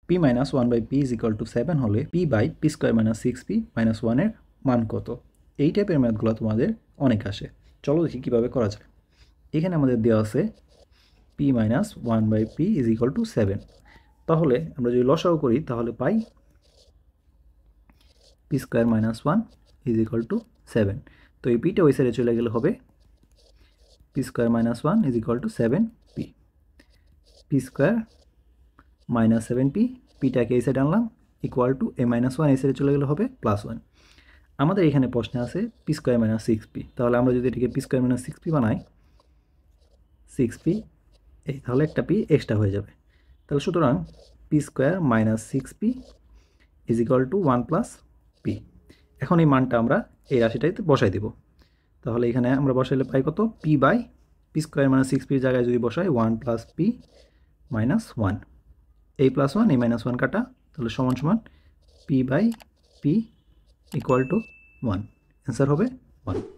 P minus one by P is equal to 7 হলে P by P square minus 6p minus 1-এর মান কত? এই টাইপের ম্যাথগুলো তোমাদের অনেক আসে। চলো দেখি কীভাবে করা যায়। এখানে আমাদের দেওয়া আছে P minus one by P is equal to 7। তাহলে আমরা যদি লসাগু করি তাহলে পাই P square minus 1 is equal to 7। তো এই পিটা ওই সাইডে চলে গেলে হবে P square minus 1 is equal to 7p। P square minus 7p, পিটাকে এই সাইডে আনলাম, ইকুয়াল টু এ মাইনাস 1 এই সাইডে চলে গেলে হবে প্লাস 1। আমাদের এখানে প্রশ্নে আছে পি স্কোয়ার মাইনাস 6p। তাহলে আমরা যদি এটাকে পি স্কোয়ার মাইনাস 6p বানাই, 6p, এই তাহলে একটা পি এক্সট্রা হয়ে যাবে। তাহলে সুতরাং P square minus 6p is equal to 1 plus P. এখন এই মানটা আমরা এই রাশিটাতে বসাই দেব। তাহলে এখানে আমরা বসাইলে পাই কত? P by P square minus 6pর জায়গায় যদি বসাই 1 প্লাস পি মাইনাস 1, এই প্লাস 1 এই মাইনাস 1 কাটা, তাহলে সমান সমান P by P equal to 1। Answer হবে 1।